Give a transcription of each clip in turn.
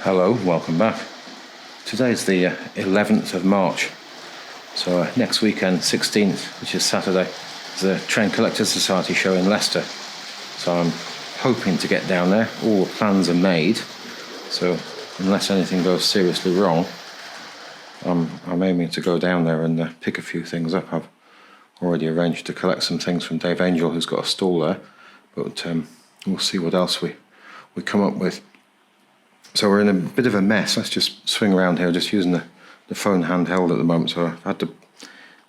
Hello, welcome back. Today's the 11th of March, so next weekend, 16th, which is Saturday, is the Train Collectors Society show in Leicester. So I'm hoping to get down there. All the plans are made, so unless anything goes seriously wrong, I'm aiming to go down there and pick a few things up. I've already arranged to collect some things from Dave Angel, who's got a stall there, but we'll see what else we come up with. So we're in a bit of a mess. Let's just swing around here, just using the phone handheld at the moment. So I've had to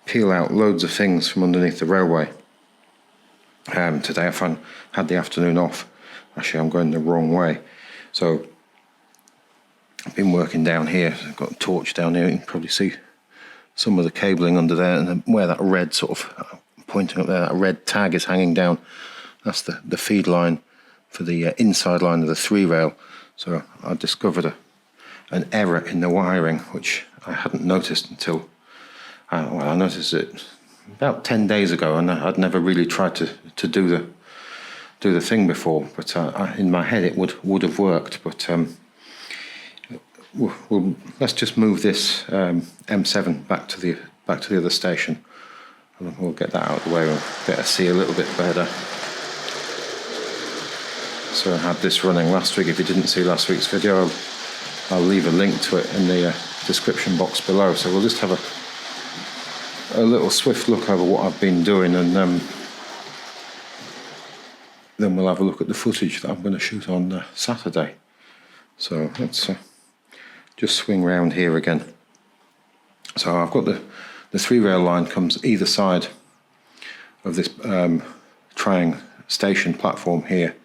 peel out loads of things from underneath the railway. Today I had the afternoon off. Actually, I'm going the wrong way. So I've been working down here. I've got a torch down here. You can probably see some of the cabling under there, and where that red sort of pointing up there, that red tag is hanging down. That's the feed line for the inside line of the 3-rail. So I discovered an error in the wiring, which I hadn't noticed until, I noticed it about 10 days ago, and I'd never really tried to do the thing before. But in my head it would have worked. But let's just move this M7 back to the other station, and we'll get that out of the way. We'll get to see a little bit better. So I had this running last week. If you didn't see last week's video, I'll leave a link to it in the description box below. So we'll just have a little swift look over what I've been doing, and then we'll have a look at the footage that I'm going to shoot on Saturday. So let's just swing round here again. So I've got the 3-rail line comes either side of this trying station platform here.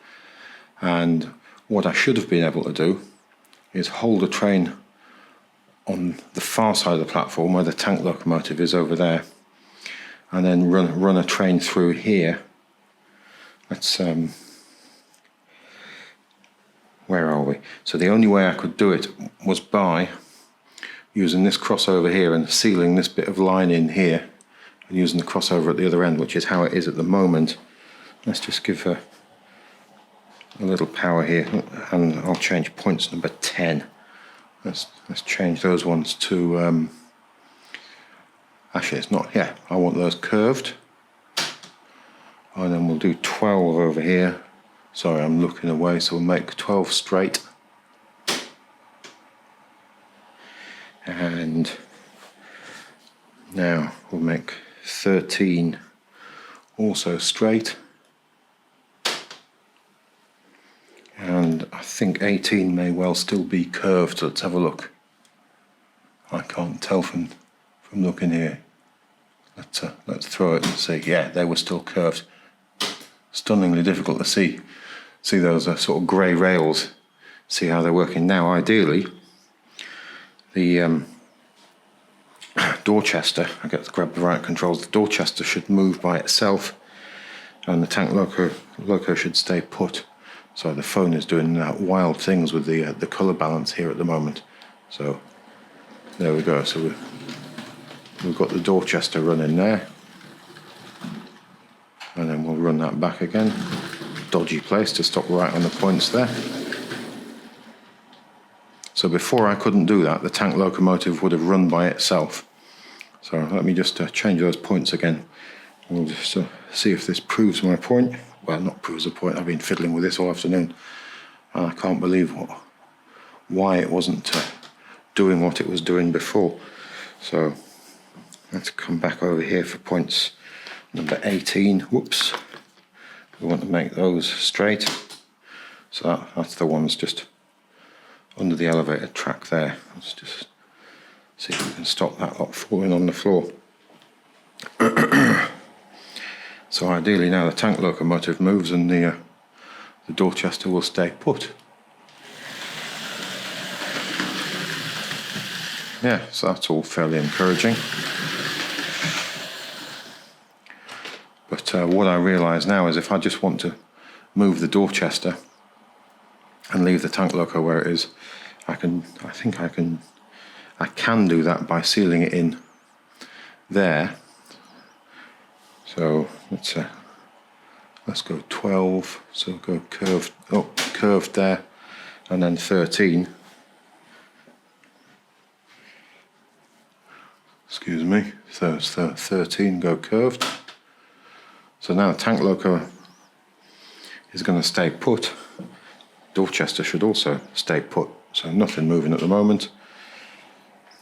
And what I should have been able to do is hold a train on the far side of the platform where the tank locomotive is over there, and then run a train through here. Let's where are we? So the only way I could do it was by using this crossover here and sealing this bit of line in here, and using the crossover at the other end, which is how it is at the moment. Let's just give a little power here, and I'll change points number 10. Let's change those ones to actually it's not, yeah, I want those curved, and then we'll do 12 over here. Sorry, I'm looking away, so we'll make 12 straight, and now we'll make 13 also straight. And I think 18 may well still be curved. Let's have a look. I can't tell from looking here. Let's throw it and see. Yeah, they were still curved. Stunningly difficult to see those sort of grey rails. See how they're working now. Ideally, the Dorchester, I got to grab the right controls. The Dorchester should move by itself, and the tank loco should stay put. So the phone is doing wild things with the colour balance here at the moment. So there we go. So we've got the Dorchester running there, and then we'll run that back again. Dodgy place to stop right on the points there. So before I couldn't do that, the tank locomotive would have run by itself. So let me just change those points again. We'll just see if this proves my point. Well, not proves a point. I've been fiddling with this all afternoon, and I can't believe why it wasn't doing what it was doing before. So let's come back over here for points number 18. Whoops. We want to make those straight. So that's the ones just under the elevator track there. Let's just see if we can stop that lot falling on the floor. So ideally now the tank locomotive moves and the Dorchester will stay put. Yeah, so that's all fairly encouraging. But what I realise now is if I just want to move the Dorchester and leave the tank loco where it is, I can do that by sealing it in there. So let's go 12. So go curved there, and then 13. excuse me, so it's 13 go curved. So now the tank loco is going to stay put. Dorchester should also stay put, so nothing moving at the moment.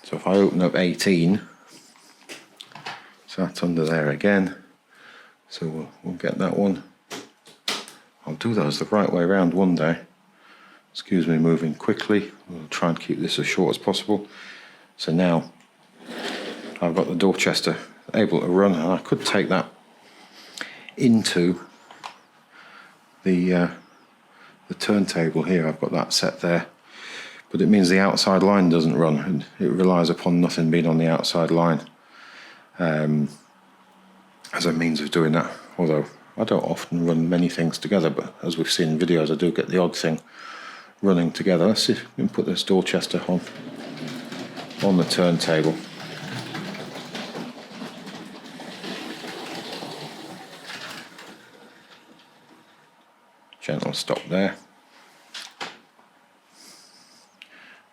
So if I open up 18, so that's under there again, so we'll get that one. I'll do those the right way around one day. Excuse me moving quickly, we'll try and keep this as short as possible. So now I've got the Dorchester able to run, and I could take that into the turntable here. I've got that set there, but it means the outside line doesn't run, and it relies upon nothing being on the outside line as a means of doing that. Although I don't often run many things together, but as we've seen in videos, I do get the odd thing running together. Let's see if we can put this Dorchester on the turntable. Gentle stop there.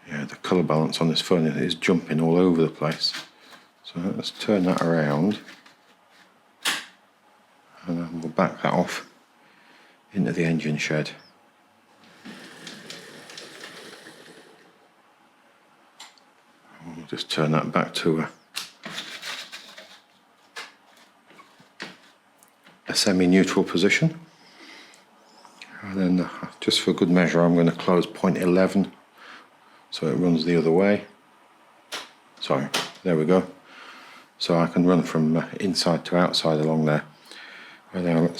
Yeah, the colour balance on this phone is jumping all over the place. So let's turn that around, and then we'll back that off into the engine shed. We'll just turn that back to a semi-neutral position. And then just for good measure, I'm going to close point 11 so it runs the other way. Sorry, there we go. So I can run from inside to outside along there. And now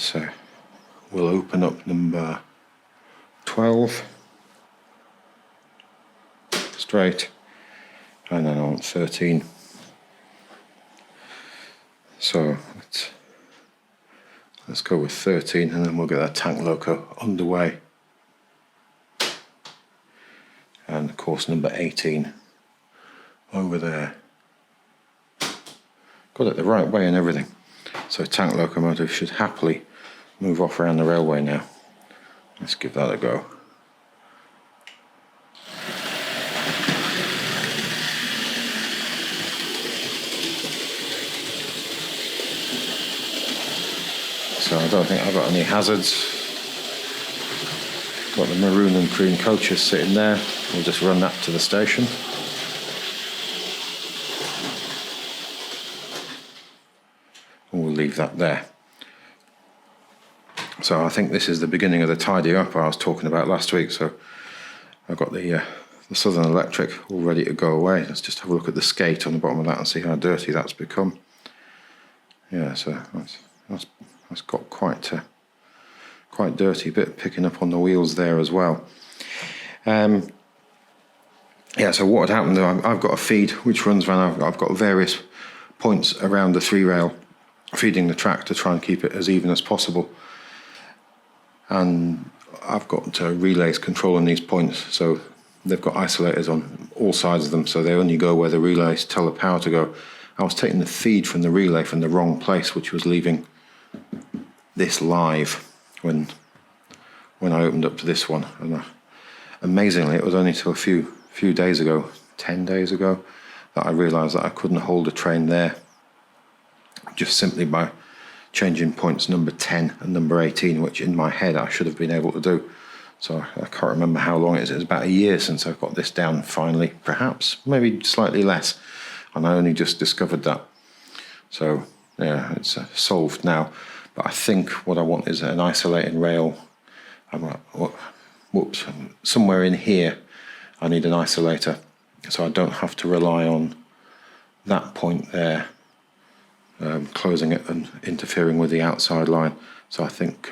we'll open up number 12 straight, and then on 13. So let's go with 13, and then we'll get that tank loco underway. And of course number 18 over there. Got it the right way and everything. So tank locomotive should happily move off around the railway now. Let's give that a go. So I don't think I've got any hazards. Got the maroon and green coaches sitting there. We'll just run that to the station. And we'll leave that there. So I think this is the beginning of the tidy up I was talking about last week. So I've got the Southern Electric all ready to go away. Let's just have a look at the skate on the bottom of that and see how dirty that's become. Yeah, so that's got quite dirty, bit picking up on the wheels there as well. Yeah, so what had happened, I've got a feed which runs around, I've got various points around the 3-rail feeding the track to try and keep it as even as possible. And I've got relays controlling these points, so they've got isolators on all sides of them, so they only go where the relays tell the power to go. I was taking the feed from the relay from the wrong place, which was leaving this live when I opened up to this one. And amazingly, it was only till a few days ago, 10 days ago, that I realised that I couldn't hold a train there just simply by changing points number 10 and number 18, which in my head I should have been able to do. So I can't remember how long it is. It's about a year since I've got this down finally, perhaps, maybe slightly less. And I only just discovered that. So yeah, it's solved now. But I think what I want is an isolating rail. Whoops, somewhere in here I need an isolator, so I don't have to rely on that point there closing it and interfering with the outside line. So I think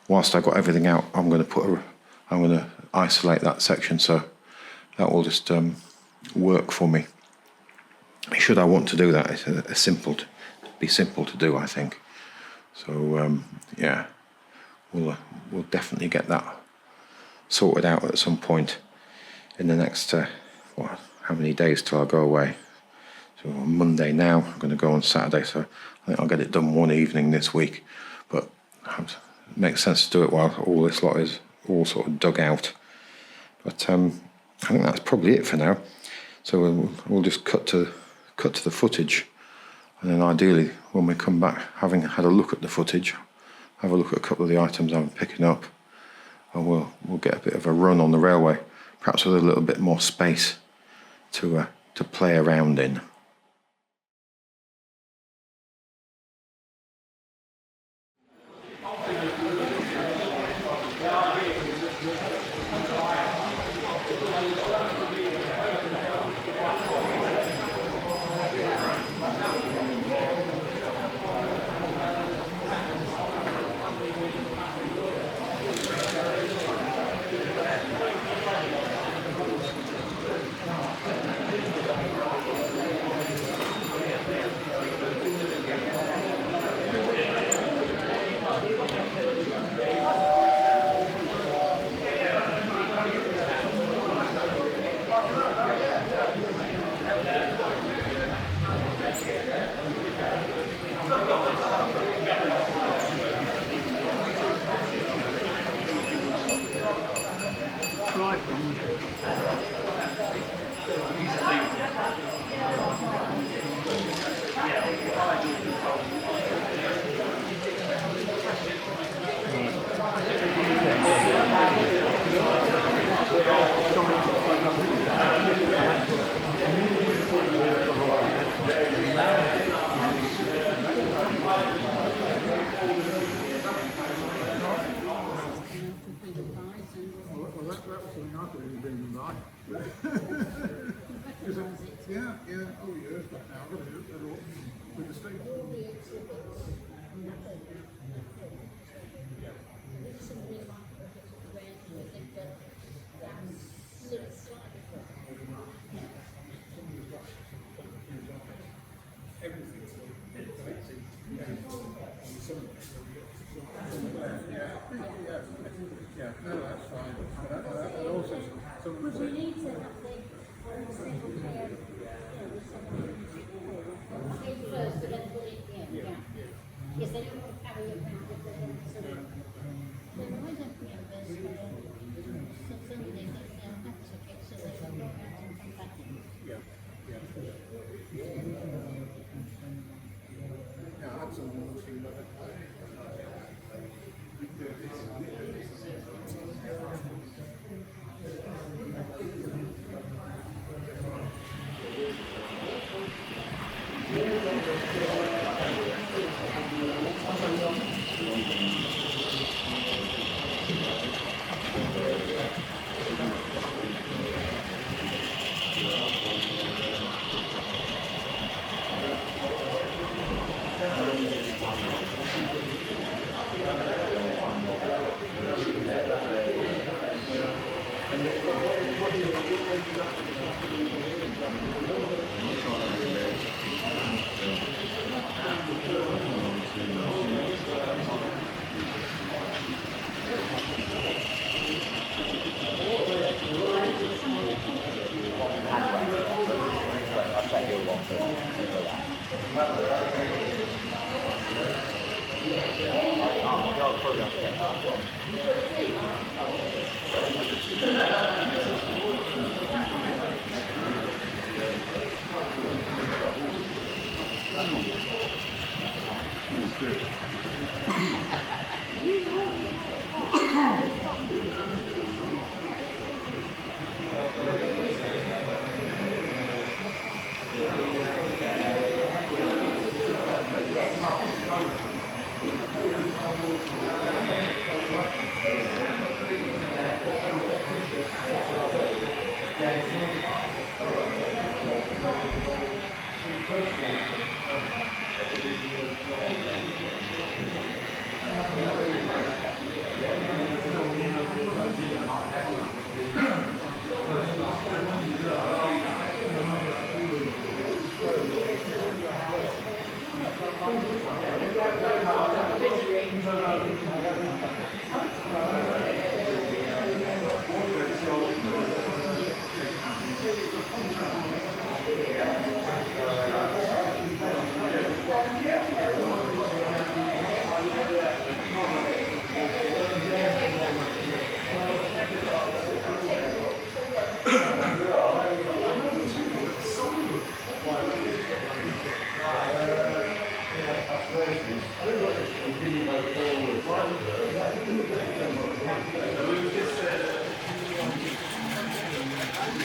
whilst I've got everything out, I'm going to isolate that section, so that will just work for me. Should I want to do that, it's simple to do, I think. So yeah, we'll definitely get that sorted out at some point in the next how many days till I go away. So on Monday now, I'm going to go on Saturday, so I think I'll get it done one evening this week. But it makes sense to do it while all this lot is all sort of dug out. But I think that's probably it for now. So we'll just cut to cut to the footage, and then ideally when we come back, having had a look at the footage, have a look at a couple of the items I'm picking up, and we'll get a bit of a run on the railway, perhaps with a little bit more space to play around in.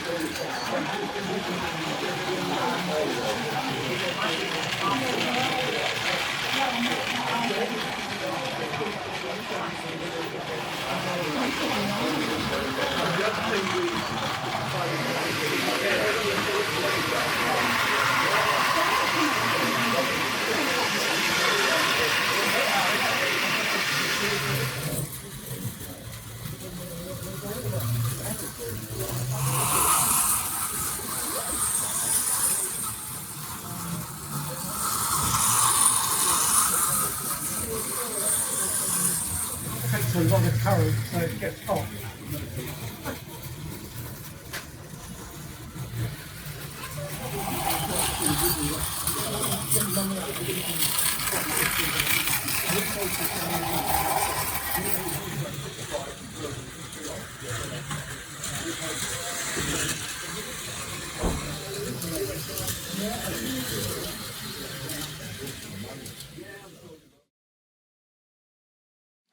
Takes a lot of current, so it gets hot.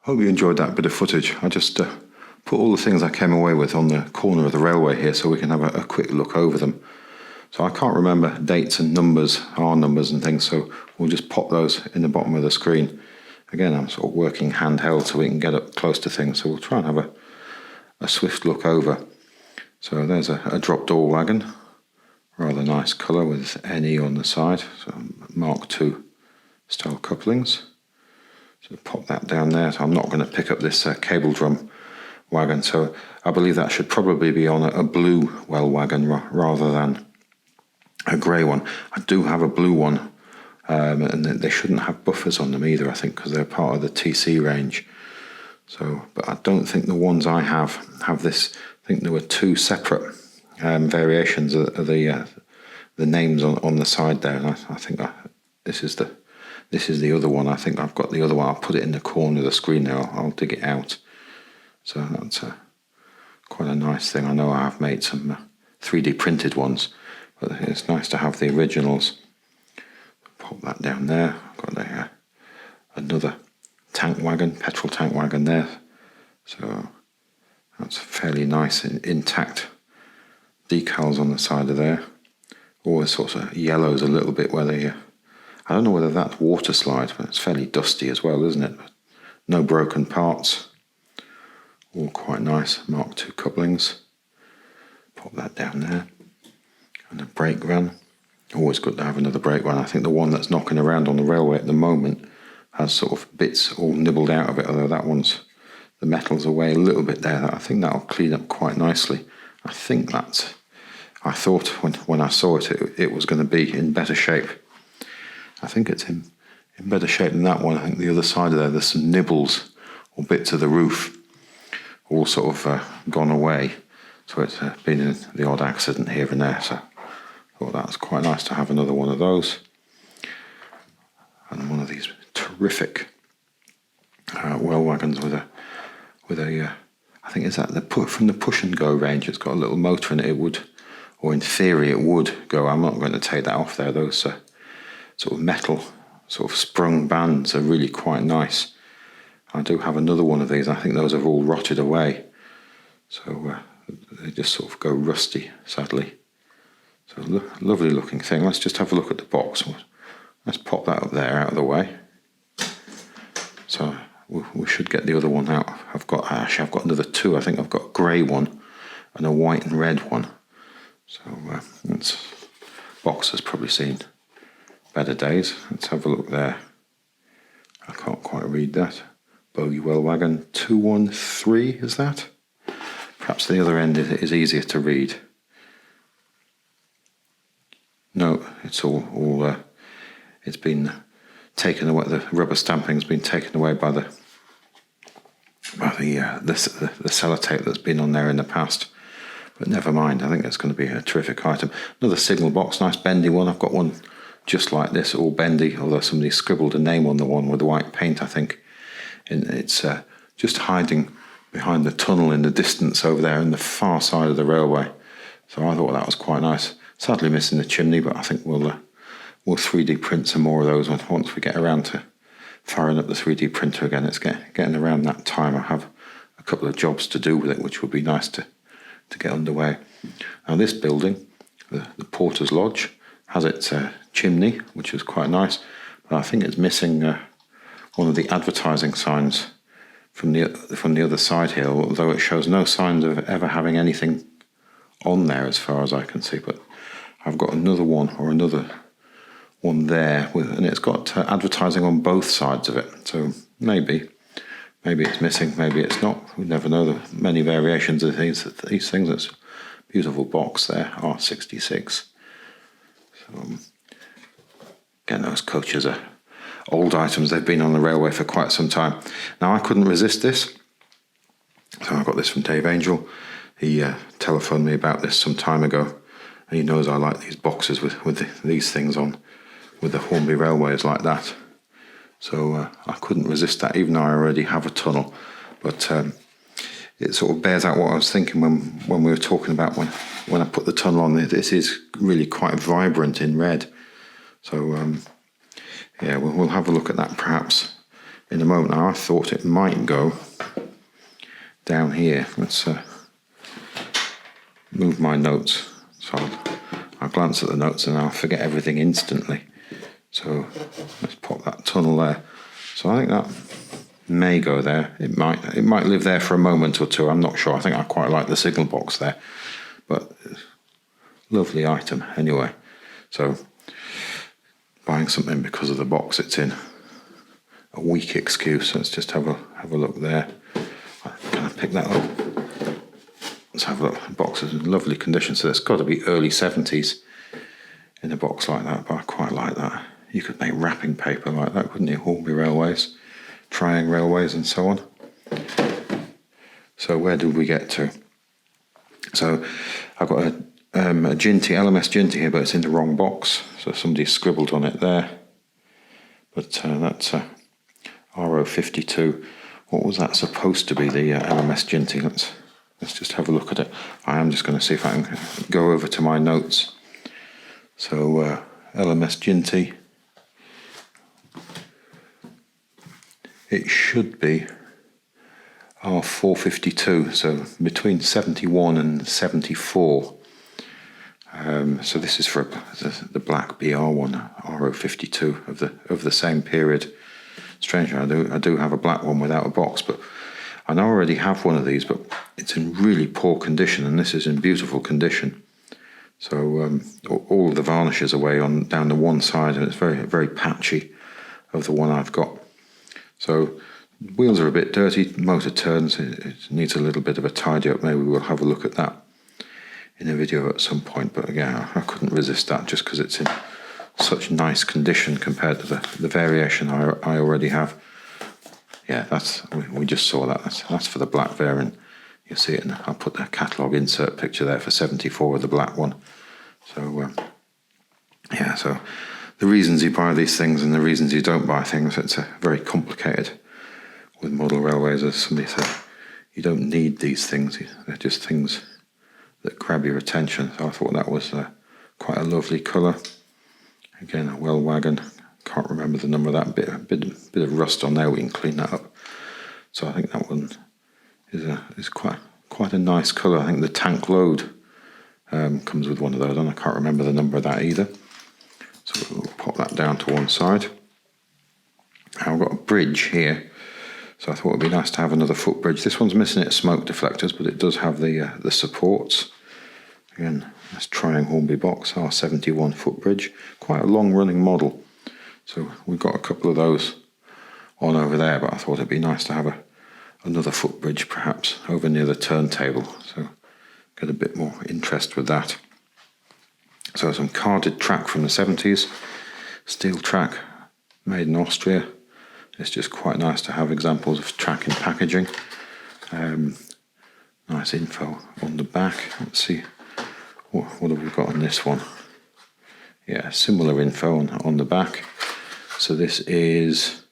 Hope you enjoyed that bit of footage. I just put all the things I came away with on the corner of the railway here so we can have a quick look over them. So I can't remember dates and numbers, R numbers and things, so we'll just pop those in the bottom of the screen. Again, I'm sort of working handheld so we can get up close to things, so we'll try and have a swift look over. So there's a drop door wagon, rather nice colour with NE on the side, so Mark II style couplings. So pop that down there. So I'm not going to pick up this cable drum wagon, so I believe that should probably be on a blue well wagon rather than a grey one. I do have a blue one, and they shouldn't have buffers on them either, I think, because they're part of the TC range. So, but I don't think the ones I have this. I think there were two separate variations of the names on the side there, and I think this is the other one. I think I've got the other one. I'll put it in the corner of the screen now. I'll dig it out. So that's quite a nice thing. I know I have made some 3D printed ones, but it's nice to have the originals. Pop that down there. I've got another tank wagon, petrol tank wagon there. So that's fairly nice, intact decals on the side of there. All sorts of yellows a little bit where they... I don't know whether that's water slide, but it's fairly dusty as well, isn't it? No broken parts. All quite nice. Mark II couplings. Pop that down there. And a brake run. Always good to have another brake run. I think the one that's knocking around on the railway at the moment has sort of bits all nibbled out of it, although that one's... the metal's away a little bit there. I think that'll clean up quite nicely. I think that's... I thought when I saw it was going to be in better shape. I think it's in better shape than that one. I think the other side of there's some nibbles or bits of the roof all sort of gone away. So it's been in the odd accident here and there. So I thought that was quite nice to have another one of those. And one of these terrific well wagons with a I think is that from the Push and Go range. It's got a little motor in it. It would, or in theory it would go. I'm not going to take that off there. Those sort of metal, sort of sprung bands are really quite nice. I do have another one of these. I think those have all rotted away. So they just sort of go rusty, sadly. So lovely looking thing. Let's just have a look at the box. Let's pop that up there out of the way. So we should get the other one out. I've got another two. I think I've got a grey one and a white and red one. So that's box has probably seen better days. Let's have a look there. I can't quite read that. Bogey Well Wagon 213, is that? Perhaps the other end is easier to read. No, it's all it's been taken away. The rubber stamping's been taken away by the sellotape that's been on there in the past. But never mind. I think that's going to be a terrific item. Another signal box, nice bendy one. I've got one just like this, all bendy, although somebody scribbled a name on the one with white paint, I think. And it's just hiding behind the tunnel in the distance over there on the far side of the railway. So I thought that was quite nice. Sadly missing the chimney, but I think we'll 3D print some more of those once we get around to firing up the 3D printer again. It's getting around that time. I have a couple of jobs to do with it, which would be nice to get underway. Now this building, the Porter's Lodge, has its chimney, which is quite nice, but I think it's missing one of the advertising signs from the other side here, although it shows no signs of ever having anything on there as far as I can see. But I've got another one there, and it's got advertising on both sides of it. So maybe it's missing, maybe it's not. We never know. The many variations of these things. It's a beautiful box there, R.763. So again, those coaches are old items. They've been on the railway for quite some time. Now I couldn't resist this, so I got this from Dave Angel. He telephoned me about this some time ago, and he knows I like these boxes with these things on, with the Hornby railways like that. So I couldn't resist that, even though I already have a tunnel. But it sort of bears out what I was thinking when we were talking about when I put the tunnel on. This is really quite vibrant in red. So yeah, we'll have a look at that perhaps in a moment. Now I thought it might go down here. Let's move my notes. So I'll glance at the notes and I'll forget everything instantly. So let's pop that tunnel there. So I think that may go there. It might live there for a moment or two. I'm not sure. I think I quite like the signal box there. But lovely item anyway. So buying something because of the box it's in, a weak excuse. Let's just have a look there. Can I pick that up? Let's have a look. The box is in lovely condition, so it's got to be early 70s in a box like that, but I quite like that. You could make wrapping paper like that, couldn't you? Hornby Railways, Triang Railways and so on. So where did we get to? So I've got a Ginty, LMS Ginty here, but it's in the wrong box. So somebody scribbled on it there. But that's R.763. What was that supposed to be, the LMS Ginty? Let's just have a look at it. I am just going to see if I can go over to my notes. So LMS Ginty. It should be R.452, so between 71 and 74. So this is for the black BR one, R.762 of the same period. Strangely, I do have a black one without a box, but I already have one of these, but it's in really poor condition, and this is in beautiful condition. So all of the varnish is away down the one side, and it's very, very patchy of the one I've got. So wheels are a bit dirty, motor turns, it needs a little bit of a tidy up. Maybe we'll have a look at that in a video at some point, but again, I couldn't resist that just because it's in such nice condition compared to the variation I already have. Yeah, we just saw that. That's for the black variant. You see it, and I'll put the catalogue insert picture there for 74 of the black one. So yeah, so the reasons you buy these things and the reasons you don't buy things, it's very complicated with model railways. As somebody said, you don't need these things. They're just things that grab your attention. So I thought that was quite a lovely colour. Again, a well wagon. Can't remember the number of that. Bit of rust on there. We can clean that up. So I think that one is quite a nice colour. I think the tank load comes with one of those, and I can't remember the number of that either. So we'll pop that down to one side. Now I've got a bridge here, so I thought it'd be nice to have another footbridge. This one's missing its smoke deflectors, but it does have the supports. Again, that's Triang Hornby box, R71 footbridge. Quite a long running model. So we've got a couple of those on over there, but I thought it'd be nice to have another footbridge perhaps over near the turntable. So get a bit more interest with that. So some carded track from the 70s, steel track made in Austria. It's just quite nice to have examples of track in packaging. Nice info on the back. Let's see, what have we got on this one? Yeah, similar info on the back. So this is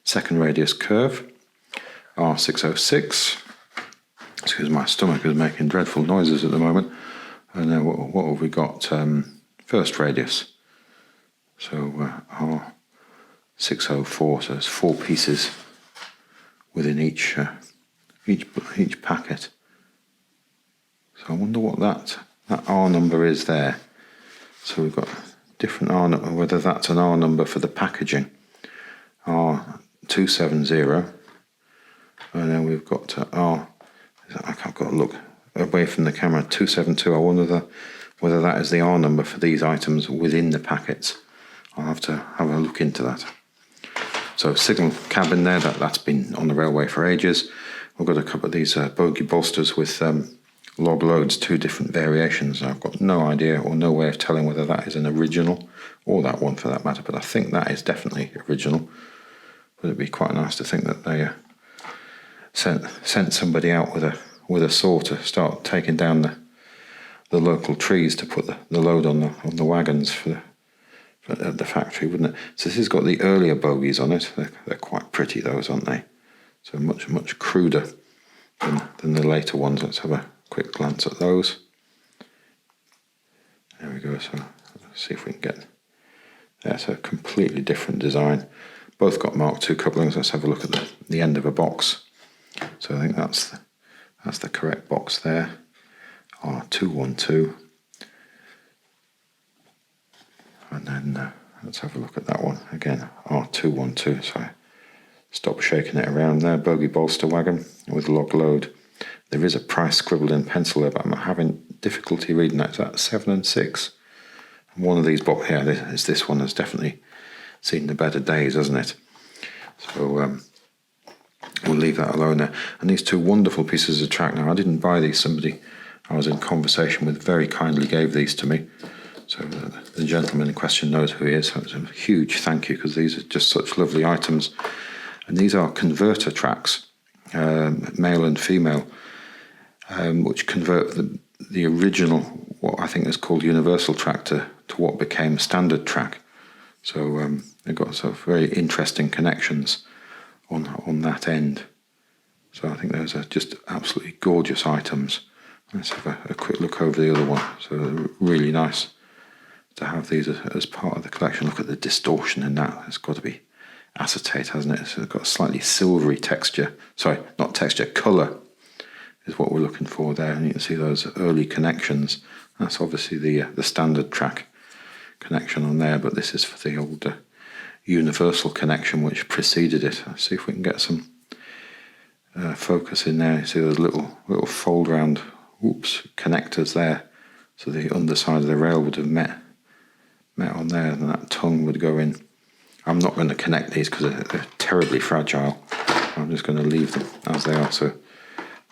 second radius curve, R606. Excuse my stomach is making dreadful noises at the moment. And then what have we got? First radius. So R604. So there's 4 pieces within each packet. So I wonder what that that R number is there. So we've got different R number, whether that's an R number for the packaging, R.763, and then we've got I've got to look away from the camera, 272. I wonder whether that is the R number for these items within the packets. I'll have to have a look into that. So signal cabin there, that's been on the railway for ages. We've got a couple of these bogie bolsters with log loads, 2 different variations. I've got no idea or no way of telling whether that is an original or that one for that matter, but I think that is definitely original. But it'd be quite nice to think that they sent somebody out with a saw to start taking down the local trees to put the load on the wagons for the factory, wouldn't it? So this has got the earlier bogies on it. They're quite pretty, those, aren't they? So much cruder than the later ones. Let's have a quick glance at those. There we go. So let's see if we can get. That's a completely different design. Both got Mark II couplings. Let's have a look at the end of a box. So I think that's the correct box there. R212. And then let's have a look at that one again. R212. So stop shaking it around there. Bogie bolster wagon with log load. There is a price scribbled in pencil there, but I'm having difficulty reading that. Is that 7 and 6? And one of these box here, this one has definitely seen the better days, hasn't it? So we'll leave that alone there. And these 2 wonderful pieces of track. Now, I didn't buy these. Somebody I was in conversation with very kindly gave these to me. So the gentleman in question knows who he is. So it's a huge thank you, because these are just such lovely items. And these are converter tracks, male and female, which convert the original, what I think is called universal track, to what became standard track. So they've got sort of very interesting connections on that end. So I think those are just absolutely gorgeous items. Let's have a quick look over the other one. So really nice to have these as part of the collection. Look at the distortion in that. It's got to be acetate, hasn't it? So it's got a slightly silvery texture. Sorry, not texture, colour is what we're looking for there. And you can see those early connections. That's obviously the standard track connection on there, but this is for the old universal connection which preceded it. Let's see if we can get some focus in there. You see those little fold round connectors there. So the underside of the rail would have met on there, and that tongue would go in. I'm not going to connect these because they're terribly fragile. I'm just going to leave them as they are. So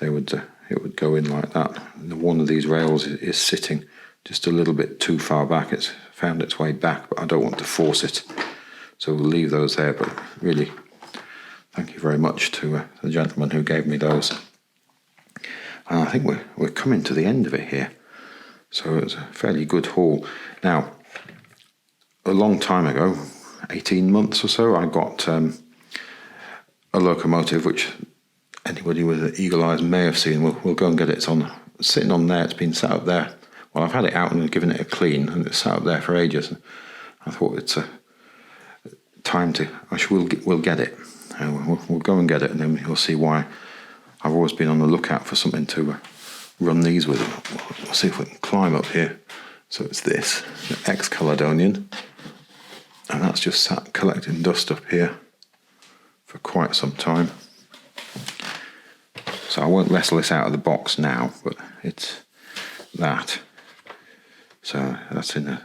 it would go in like that. And one of these rails is sitting just a little bit too far back. It's found its way back, but I don't want to force it. So we'll leave those there. But really, thank you very much to the gentleman who gave me those. And I think we're coming to the end of it here. So it was a fairly good haul. Now, a long time ago, 18 months or so, I got a locomotive which anybody with eagle eyes may have seen. We'll go and get it. It's sitting on there. It's been sat up there. Well, I've had it out and given it a clean, and it's sat up there for ages. And I thought it's time to. We'll get it. We'll go and get it, and then you'll see why I've always been on the lookout for something to run these with. We'll see if we can climb up here. So it's this, the ex-Caledonian, and that's just sat collecting dust up here for quite some time. So I won't wrestle this out of the box now, but it's that. So that's in the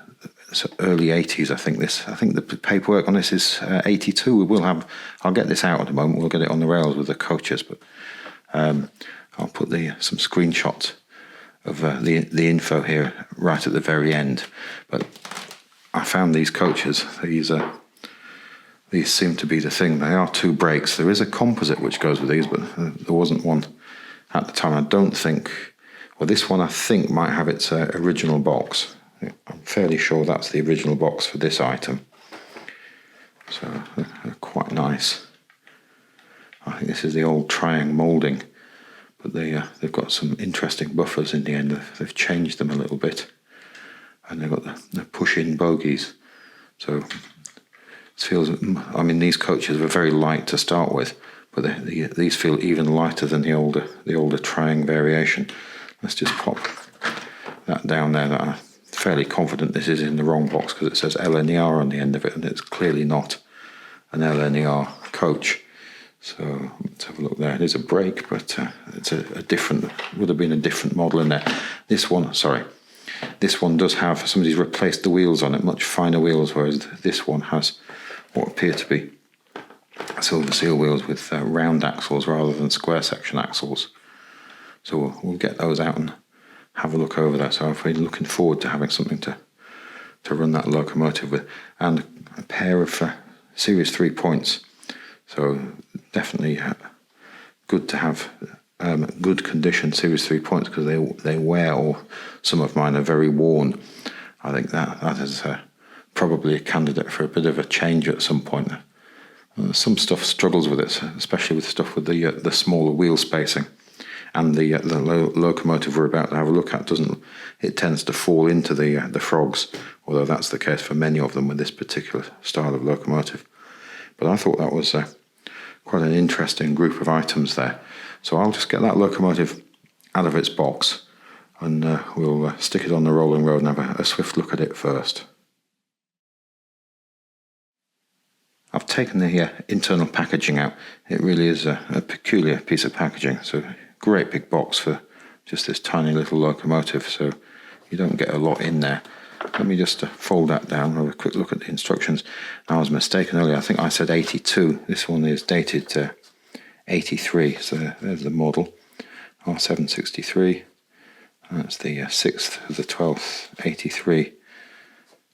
early 80s, I think. I think the paperwork on this is 82. I'll get this out at the moment. We'll get it on the rails with the coaches, but I'll put some screenshots of the info here right at the very end. But I found these coaches. These seem to be the thing. They are 2 brakes. There is a composite which goes with these, but there wasn't one at the time. I don't think. Well, this one I think might have its original box. I'm fairly sure that's the original box for this item. So they're quite nice. I think this is the old triangle moulding, but they've got some interesting buffers in the end. They've changed them a little bit, and they've got the push-in bogies. So it feels. I mean, these coaches were very light to start with, but these feel even lighter than the older triangle variation. Let's just pop that down there, that I'm fairly confident this is in the wrong box because it says LNER on the end of it, and it's clearly not an LNER coach. So let's have a look there. It is a brake, but it's a different, would have been a different model in there. This one does have, somebody's replaced the wheels on it, much finer wheels, whereas this one has what appear to be silver seal wheels with round axles rather than square section axles. So we'll get those out and have a look over that. So I've been looking forward to having something to run that locomotive with, and a pair of Series 3 points. So definitely good to have good condition Series 3 points, because they wear, or some of mine are very worn. I think that is probably a candidate for a bit of a change at some point. Some stuff struggles with it, especially with stuff with the smaller wheel spacing. And the locomotive we're about to have a look at it tends to fall into the frogs, although that's the case for many of them with this particular style of locomotive. But I thought that was quite an interesting group of items there. So I'll just get that locomotive out of its box, and we'll stick it on the rolling road and have a swift look at it first. I've taken the internal packaging out. It really is a peculiar piece of packaging. So great big box for just this tiny little locomotive, so you don't get a lot in there. Let me just fold that down, have a quick look at the instructions. I was mistaken earlier, I think I said 82. This one is dated to 83, so there's the model, R.763. That's the 6th of the 12th, 83.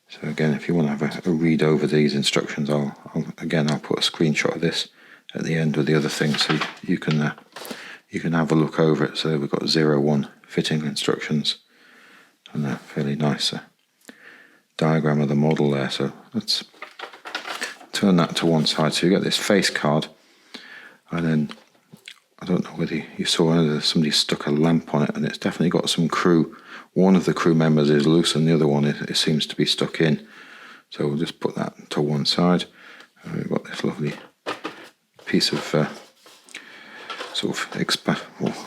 So again, if you want to have a read over these instructions, I'll put a screenshot of this at the end with the other things, so you can have a look over it. So we've got 01 fitting instructions, and a fairly nice diagram of the model there. So let's turn that to one side. So you get this face card, and then I don't know whether you saw somebody stuck a lamp on it, and it's definitely got some crew. One of the crew members is loose, and the other one it seems to be stuck in. So we'll just put that to one side. We've got this lovely piece of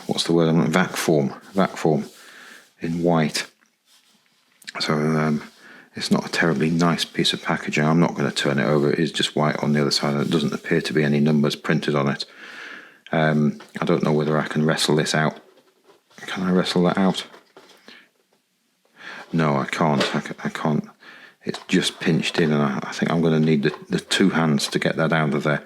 what's the word? Vac form in white. So it's not a terribly nice piece of packaging. I'm not going to turn it over. It is just white on the other side. There doesn't appear to be any numbers printed on it. I don't know whether I can wrestle this out. Can I wrestle that out? No, I can't. I can't. It's just pinched in, and I think I'm going to need the two hands to get that out of there.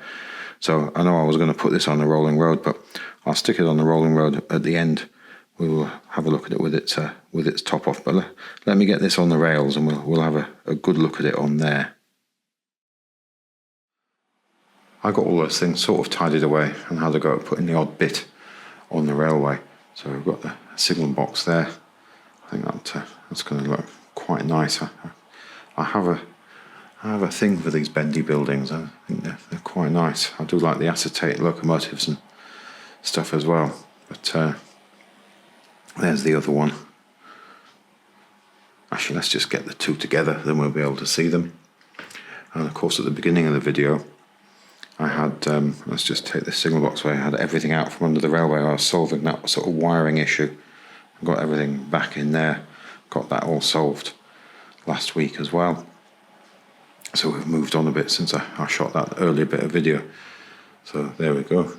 So I know I was going to put this on the rolling road, but I'll stick it on the rolling road at the end. We will have a look at it with its top off. But let me get this on the rails, and we'll have a good look at it on there. I got all those things sort of tidied away and had a go at putting the odd bit on the railway. So we've got the signal box there. I think that's going to look quite nice. I have a thing for these bendy buildings. I think they're quite nice. I do like the acetate locomotives and stuff as well. But there's the other one. Actually, let's just get the two together, then we'll be able to see them. And of course, at the beginning of the video, I had, let's just take this signal box away, I had everything out from under the railway. I was solving that sort of wiring issue. I got everything back in there, got that all solved last week as well. So we've moved on a bit since I shot that earlier bit of video. So there we go.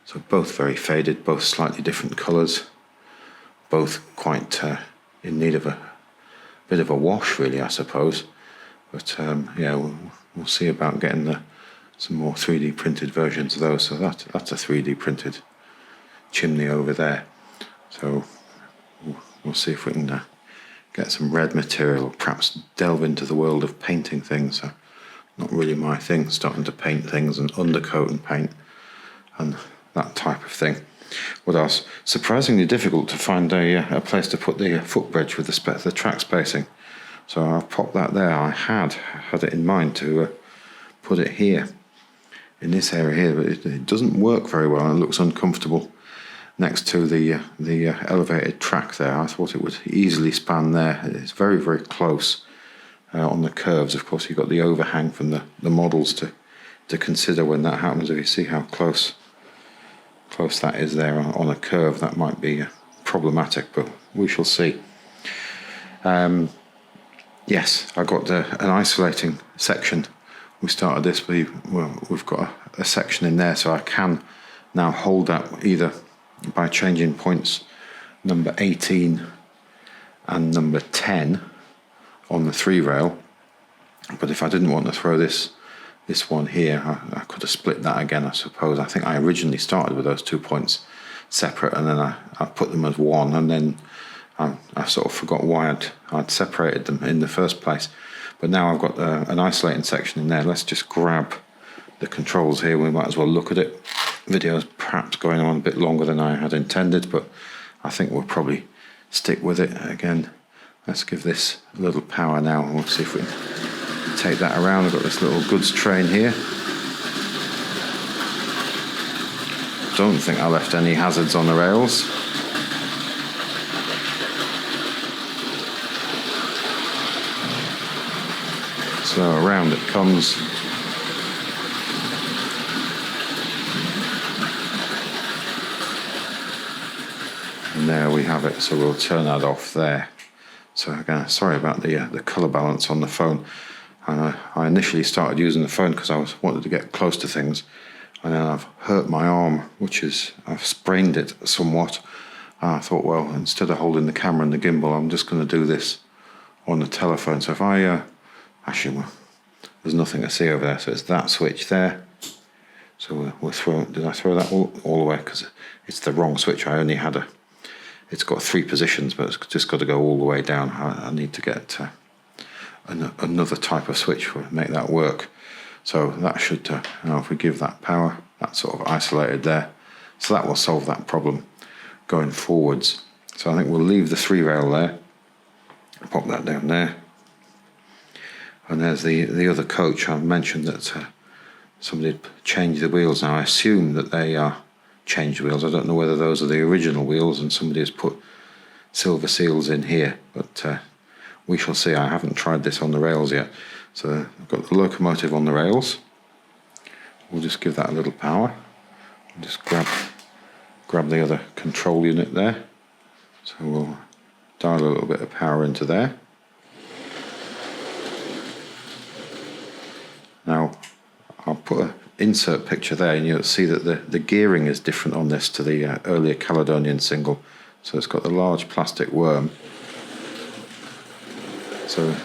So both very faded, both slightly different colours, both quite in need of a bit of a wash, really, I suppose. But yeah, we'll see about getting some more 3D printed versions of those. So that's a 3D printed chimney over there. So we'll see if we can get some red material, or perhaps delve into the world of painting things. So not really my thing, starting to paint things and undercoat and paint and that type of thing. What else? Surprisingly difficult to find a place to put the footbridge with the track spacing. So I've popped that there. I had it in mind to put it here, in this area here, but it doesn't work very well and it looks uncomfortable next to the elevated track there. I thought it would easily span there. It's very, very close on the curves. Of course, you've got the overhang from the models to consider when that happens. If you see how close that is there on a curve, that might be problematic, but we shall see. Yes, I got an isolating section. We started this, we've got a section in there, so I can now hold that either by changing points number 18 and number 10 on the 3 rail. But if I didn't want to throw this one here, I could have split that again, I suppose. I think I originally started with those 2 points separate, and then I put them as one, and then I sort of forgot why I'd separated them in the first place. But now I've got an isolating section in there. Let's just grab the controls here. We might as well look at it. Video's perhaps going on a bit longer than I had intended, but I think we'll probably stick with it. Again, let's give this a little power now, and we'll see if we can take that around. We've got this little goods train here. Don't think I left any hazards on the rails. So around it comes. And there we have it. So we'll turn that off there. So again, sorry about the colour balance on the phone. I initially started using the phone because I wanted to get close to things, and then I've hurt my arm, I've sprained it somewhat. I thought, well, instead of holding the camera and the gimbal, I'm just going to do this on the telephone. So if I there's nothing to see over there, so it's that switch there. So we'll throw. Did I throw that all the way? Because it's the wrong switch. I only had it's got 3 positions, but it's just got to go all the way down. I need to get another type of switch to make that work. So that should, if we give that power, that's sort of isolated there. So that will solve that problem going forwards. So I think we'll leave the 3 rail there. Pop that down there. And there's the other coach. I've mentioned that somebody had changed the wheels. Now I assume that they are changed wheels. I don't know whether those are the original wheels and somebody has put silver seals in here, but we shall see. I haven't tried this on the rails yet. So I've got the locomotive on the rails. We'll just give that a little power. We'll just grab the other control unit there. So we'll dial a little bit of power into there. Now I'll put an insert picture there, and you'll see that the gearing is different on this to the earlier Caledonian single. So it's got the large plastic worm. So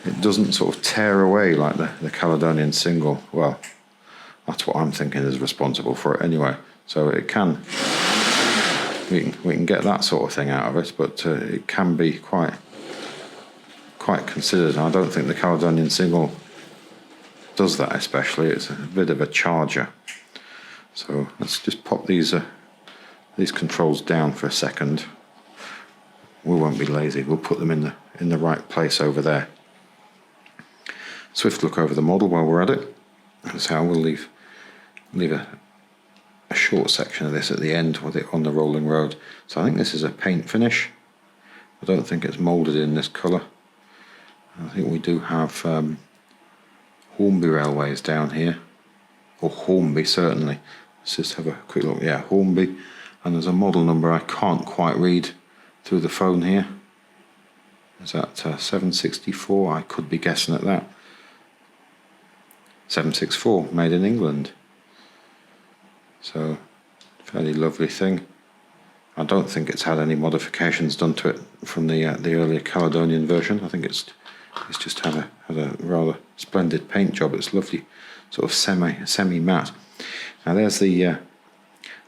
it doesn't sort of tear away like the Caledonian single. Well, that's what I'm thinking is responsible for it anyway. So it can, we can get that sort of thing out of it, but it can be quite considered. I don't think the Caledonian single does that especially. It's a bit of a charger. So let's just pop these controls down for a second. We won't be lazy. We'll put them in the right place over there. Swift look over the model while we're at it. That's how we'll leave a short section of this at the end with it on the rolling road. So I think this is a paint finish. I don't think it's moulded in this colour. I think we do have Hornby railways down here, or Hornby certainly. Let's just have a quick look. Yeah, Hornby, and there's a model number I can't quite read through the phone here. Is that 764? I could be guessing at that. 764, made in England. So, fairly lovely thing. I don't think it's had any modifications done to it from the earlier Caledonian version. I think it's just had a rather splendid paint job. It's lovely, sort of semi matte. Now there's the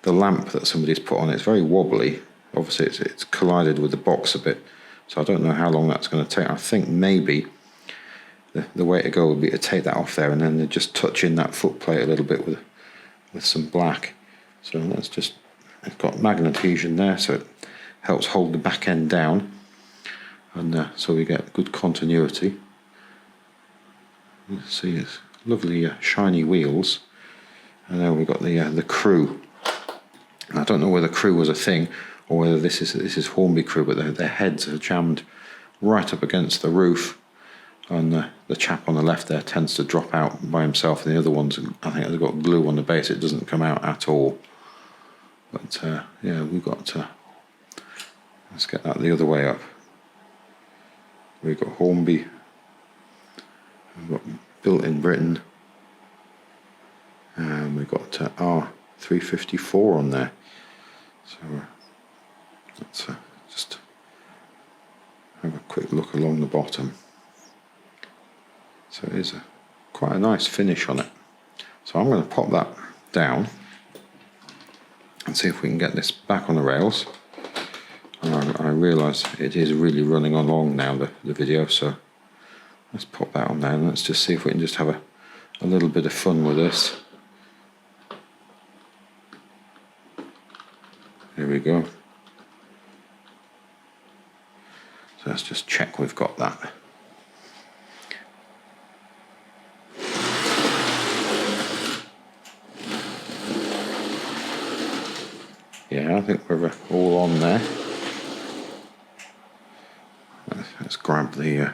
lamp that somebody's put on. It's very wobbly. Obviously it's collided with the box a bit, so I don't know how long that's going to take. I think maybe the way to go would be to take that off there and then just touch in that foot plate a little bit with some black. So let's just, it's got magnet adhesion there, so it helps hold the back end down, and so we get good continuity. You see it's lovely shiny wheels, and then we've got the crew. I don't know whether crew was a thing or whether this is Hornby crew, but their heads are jammed right up against the roof, and the chap on the left there tends to drop out by himself, and the other ones, I think they've got glue on the base. It doesn't come out at all. But yeah, we've got let's get that the other way up. We've got Hornby. We've got built in Britain. And we've got R.763 on there. So let's just have a quick look along the bottom. So it is quite a nice finish on it. So I'm going to pop that down and see if we can get this back on the rails. I realise it is really running along now, the video, so let's pop that on there and let's just see if we can just have a little bit of fun with this. Here we go. So let's just check we've got that. Yeah, I think we're all on there. Let's grab the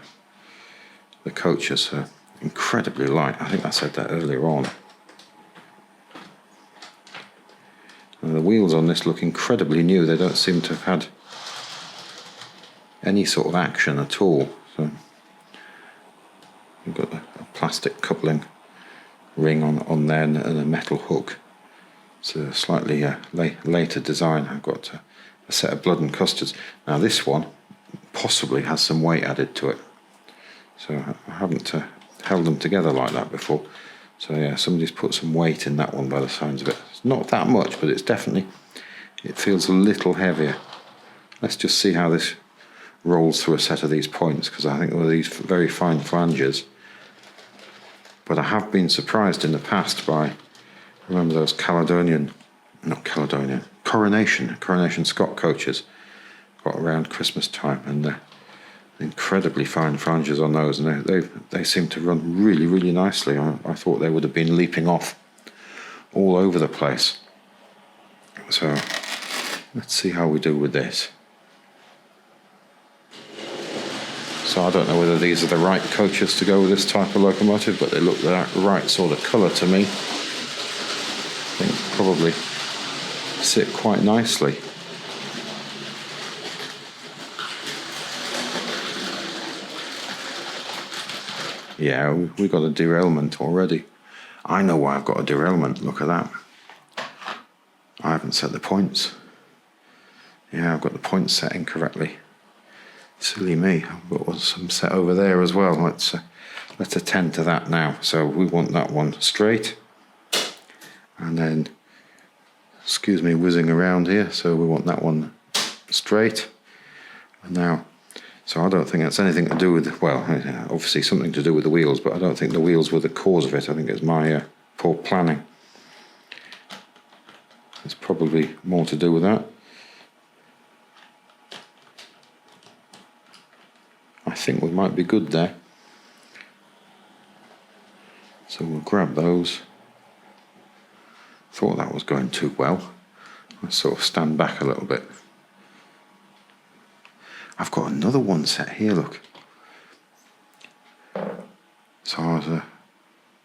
coaches. Incredibly light. I think I said that earlier on. And the wheels on this look incredibly new. They don't seem to have had any sort of action at all. So we've got a plastic coupling ring on there and a metal hook. It's a slightly later design. I've got a set of blood and custards. Now this one possibly has some weight added to it. So I haven't held them together like that before. So yeah, somebody's put some weight in that one by the sounds of it. It's not that much, but it's definitely, it feels a little heavier. Let's just see how this rolls through a set of these points, because I think they're these very fine flanges. But I have been surprised in the past by, remember those Caledonian, not Caledonian, Coronation Scott coaches got around Christmas time, and the incredibly fine flanges on those, and they seem to run really, really nicely. I thought they would have been leaping off all over the place. So let's see how we do with this. So I don't know whether these are the right coaches to go with this type of locomotive, but they look the right sort of colour to me. I think probably sit quite nicely. Yeah, we got a derailment already. I know why I've got a derailment. Look at that. I haven't set the points. Yeah, I've got the points set incorrectly. Silly me. I've got some set over there as well. Let's attend to that now. So we want that one straight. And then, excuse me, whizzing around here. So we want that one straight. And now, so I don't think that's anything to do with, well, obviously something to do with the wheels, but I don't think the wheels were the cause of it. I think it's my poor planning. It's probably more to do with that. I think we might be good there. So we'll grab those. Thought that was going too well. Let's sort of stand back a little bit. I've got another one set here, look. So I was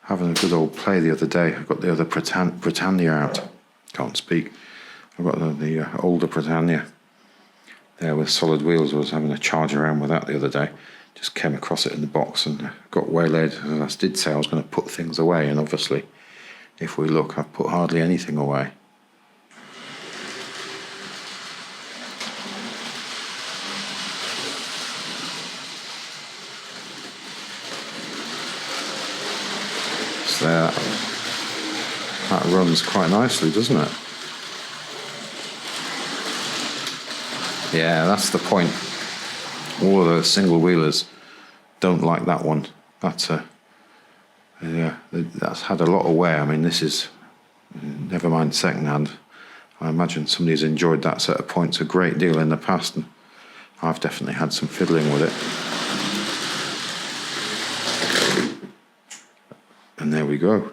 having a good old play the other day. I got the other Britannia out. Can't speak. I've got the older Britannia there with solid wheels. I was having a charge around with that the other day. Just came across it in the box and got waylaid. As I did say, I was going to put things away, and obviously, if we look, I've put hardly anything away. So that runs quite nicely, doesn't it? Yeah, that's the point. All of those single wheelers don't like that one. That's had a lot of wear. I mean, this is, never mind second hand. I imagine somebody's enjoyed that set of points a great deal in the past, and I've definitely had some fiddling with it. And there we go.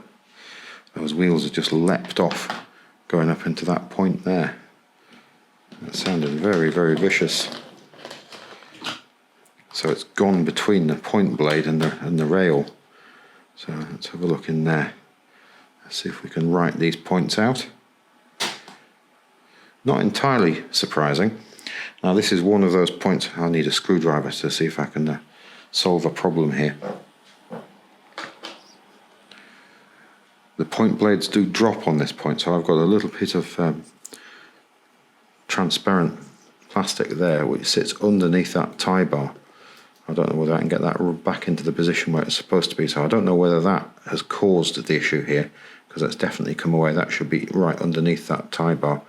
Those wheels have just leapt off going up into that point there. That sounded very, very vicious. So it's gone between the point blade and the rail. So let's have a look in there. Let's see if we can write these points out. Not entirely surprising. Now this is one of those points I need a screwdriver to see if I can solve a problem here. The point blades do drop on this point, so I've got a little bit of transparent plastic there which sits underneath that tie bar. I don't know whether I can get that back into the position where it's supposed to be, so I don't know whether that has caused the issue here, because that's definitely come away. That should be right underneath that tie bar,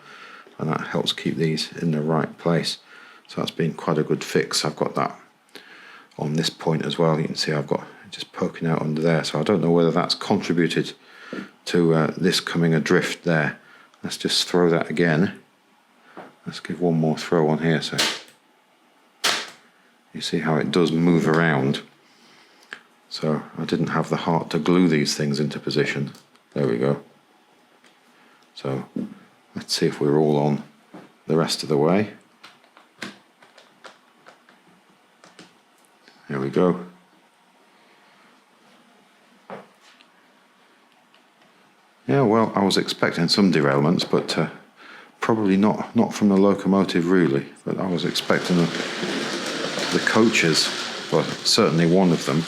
and that helps keep these in the right place. So that's been quite a good fix. I've got that on this point as well. You can see I've got just poking out under there, so I don't know whether that's contributed to this coming adrift there. Let's just throw that again. Let's give one more throw on here, so you see how it does move around. So I didn't have the heart to glue these things into position. There we go. So let's see if we're all on the rest of the way. There we go. Yeah, well, I was expecting some derailments, but probably not from the locomotive really, but I was expecting the coaches, well, certainly one of them.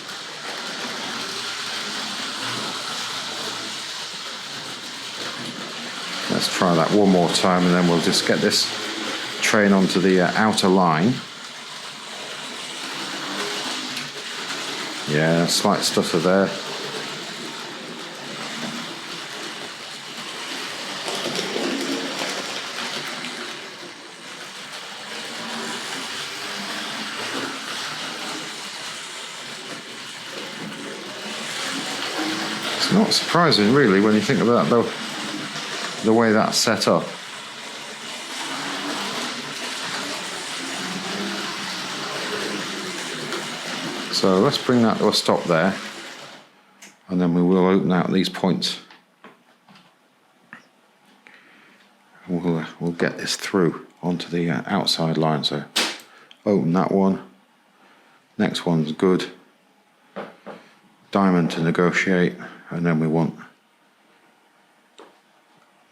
Let's try that one more time, and then we'll just get this train onto the outer line. Yeah, slight stutter there. It's not surprising really when you think about the way that's set up. So let's bring that to a stop there, and then we will open out these points. We'll get this through onto the outside line. So open that one. Next one's good. Diamond to negotiate, and then we want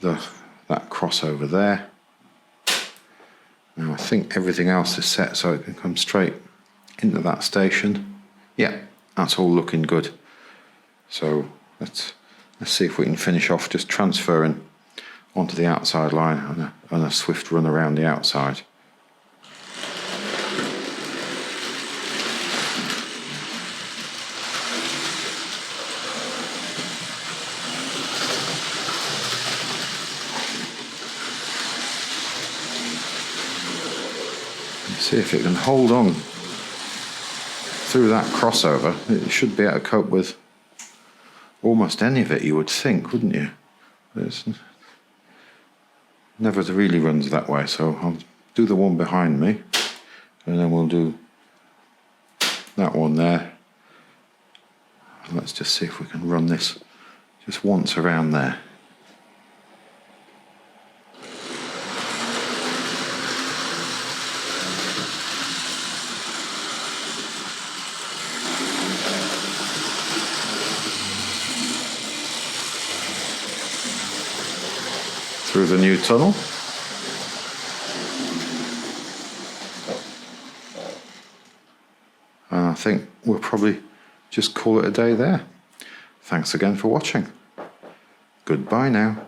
that crossover there. Now I think everything else is set so it can come straight into that station. Yeah, that's all looking good. So let's see if we can finish off just transferring onto the outside line on a swift run around the outside. See if it can hold on through that crossover. It should be able to cope with almost any of it, you would think, wouldn't you? It's never really runs that way, so I'll do the one behind me, and then we'll do that one there. And let's just see if we can run this just once around there. Through the new tunnel. And I think we'll probably just call it a day there. Thanks again for watching. Goodbye now.